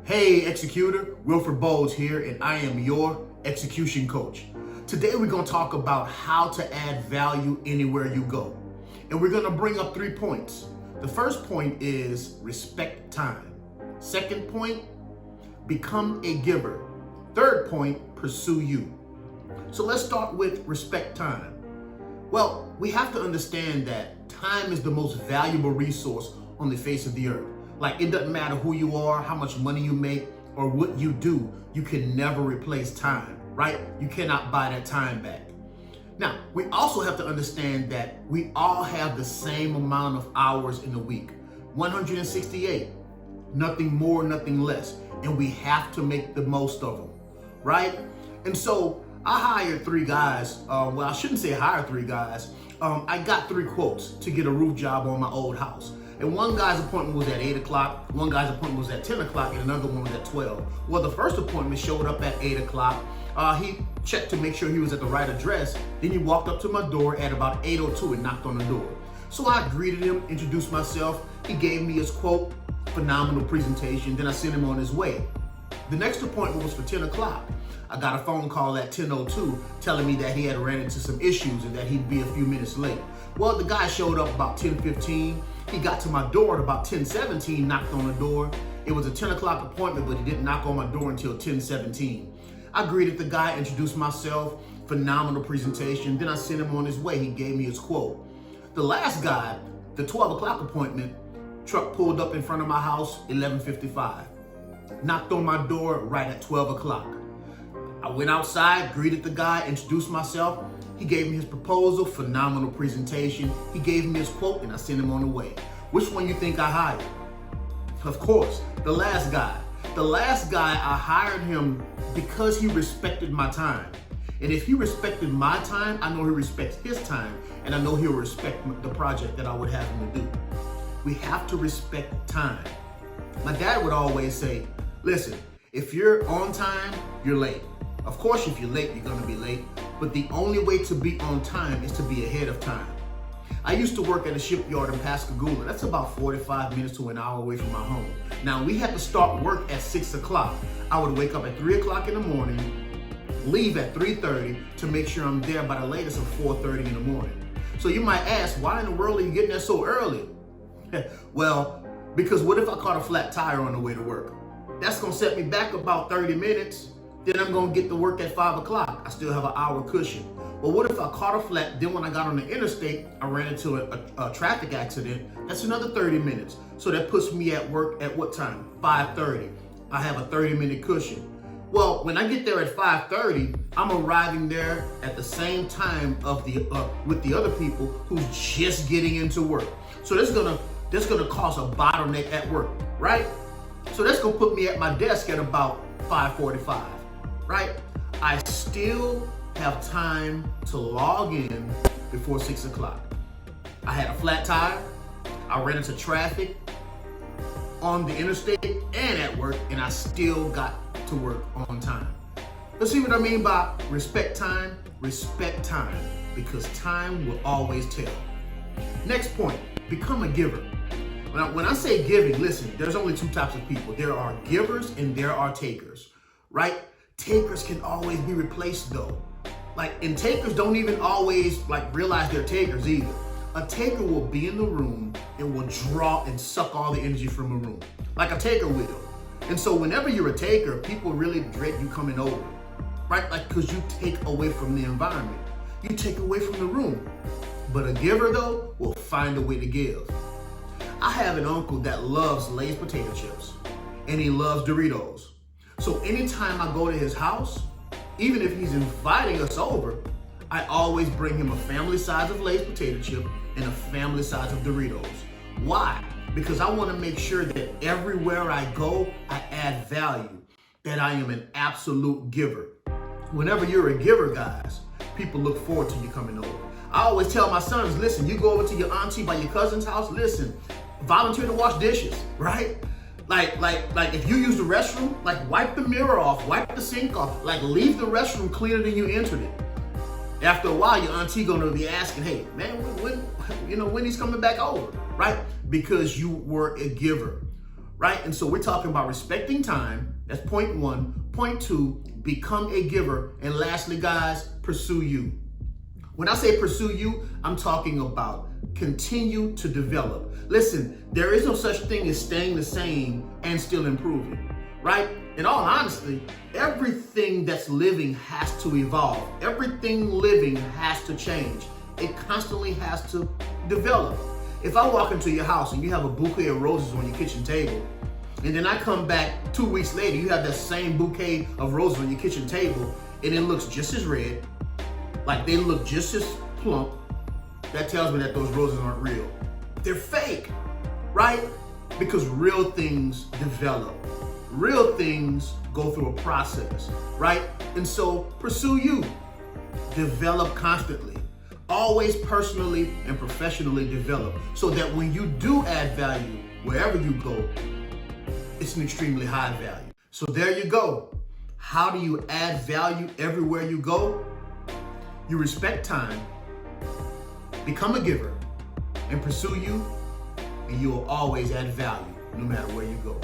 Hey Executor, Wilfred Bowles here, and I am your execution coach. Today we're going to talk about how to add value anywhere you go. And we're going to bring up 3 points. The first point is respect time. Second point, become a giver. Third point, pursue you. So let's start with respect time. Well, we have to understand that time is the most valuable resource on the face of the earth. Like, it doesn't matter who you are, how much money you make, or what you do, you can never replace time, right? You cannot buy that time back. Now, we also have to understand that we all have the same amount of hours in a week, 168, nothing more, nothing less, and we have to make the most of them, right? And so I hired 3 guys, well, I shouldn't say hire 3 guys, I got 3 quotes to get a roof job on my old house. And one guy's appointment was at 8 o'clock, one guy's appointment was at 10 o'clock, and another one was at 12. Well, the first appointment showed up at 8 o'clock. He checked to make sure he was at the right address. Then he walked up to my door at about 8:02 and knocked on the door. So I greeted him, introduced myself. He gave me his quote, phenomenal presentation. Then I sent him on his way. The next appointment was for 10 o'clock. I got a phone call at 10:02 telling me that he had ran into some issues and that he'd be a few minutes late. Well, the guy showed up about 10:15. He got to my door at about 10:17, knocked on the door. It was a 10 o'clock appointment, but he didn't knock on my door until 10:17. I greeted the guy, introduced myself, phenomenal presentation. Then I sent him on his way. He gave me his quote. The last guy, the 12 o'clock appointment, truck pulled up in front of my house, 11:55. Knocked on my door right at 12 o'clock. I went outside, greeted the guy, introduced myself. He gave me his proposal, phenomenal presentation. He gave me his quote, and I sent him on the way. Which one you think I hired? Of course, the last guy. The last guy, I hired him because he respected my time. And if he respected my time, I know he respects his time, and I know he'll respect the project that I would have him to do. We have to respect time. My dad would always say, listen, if you're on time, you're late. Of course, if you're late, you're gonna be late, but the only way to be on time is to be ahead of time. I used to work at a shipyard in Pascagoula. That's about 45 minutes to an hour away from my home. Now, we had to start work at 6 o'clock. I would wake up at 3 o'clock in the morning, leave at 3:30 to make sure I'm there by the latest of 4:30 in the morning. So you might ask, why in the world are you getting there so early? Well, because what if I caught a flat tire on the way to work? That's gonna set me back about 30 minutes. Then I'm gonna get to work at 5 o'clock. I still have an hour cushion. Well, what if I caught a flat, then when I got on the interstate, I ran into a traffic accident? That's another 30 minutes. So that puts me at work at what time? 5:30. I have a 30-minute cushion. Well, when I get there at 5:30, I'm arriving there at the same time with the other people who's just getting into work. So that's gonna cause a bottleneck at work, right? So that's gonna put me at my desk at about 5:45. Right? I still have time to log in before 6 o'clock. I had a flat tire, I ran into traffic on the interstate and at work, and I still got to work on time. Let's see what I mean by respect time. Respect time, because time will always tell. Next point, become a giver. When I say giving, listen, there's only 2 types of people. There are givers and there are takers, right? Takers can always be replaced though. And takers don't even always realize they're takers either. A taker will be in the room and will draw and suck all the energy from a room, like a taker will. And so whenever you're a taker, people really dread you coming over, right? Because you take away from the environment. You take away from the room. But a giver though will find a way to give. I have an uncle that loves Lay's potato chips and he loves Doritos. So anytime I go to his house, even if he's inviting us over, I always bring him a family size of Lay's potato chip and a family size of Doritos. Why? Because I want to make sure that everywhere I go, I add value, that I am an absolute giver. Whenever you're a giver, guys, people look forward to you coming over. I always tell my sons, listen, you go over to your auntie by your cousin's house, listen, volunteer to wash dishes, right? Like if you use the restroom, wipe the mirror off, wipe the sink off, leave the restroom cleaner than you entered it. After a while, your auntie gonna be asking, hey, man, when he's coming back over, right? Because you were a giver. right? And so we're talking about respecting time. That's point one. Point two, become a giver. And lastly, guys, pursue you. When I say pursue you, I'm talking about continue to develop. Listen, there is no such thing as staying the same and still improving, right? In all honesty, everything that's living has to evolve. Everything living has to change. It constantly has to develop. If I walk into your house and you have a bouquet of roses on your kitchen table, and then I come back 2 weeks later, you have that same bouquet of roses on your kitchen table, and it looks just as red, like they look just as plump, that tells me that those roses aren't real. They're fake, right? Because real things develop. Real things go through a process, right? And so pursue you. Develop constantly. Always personally and professionally develop so that when you do add value wherever you go, it's an extremely high value. So there you go. How do you add value everywhere you go? You respect time, become a giver, and pursue you, and you will always add value no matter where you go.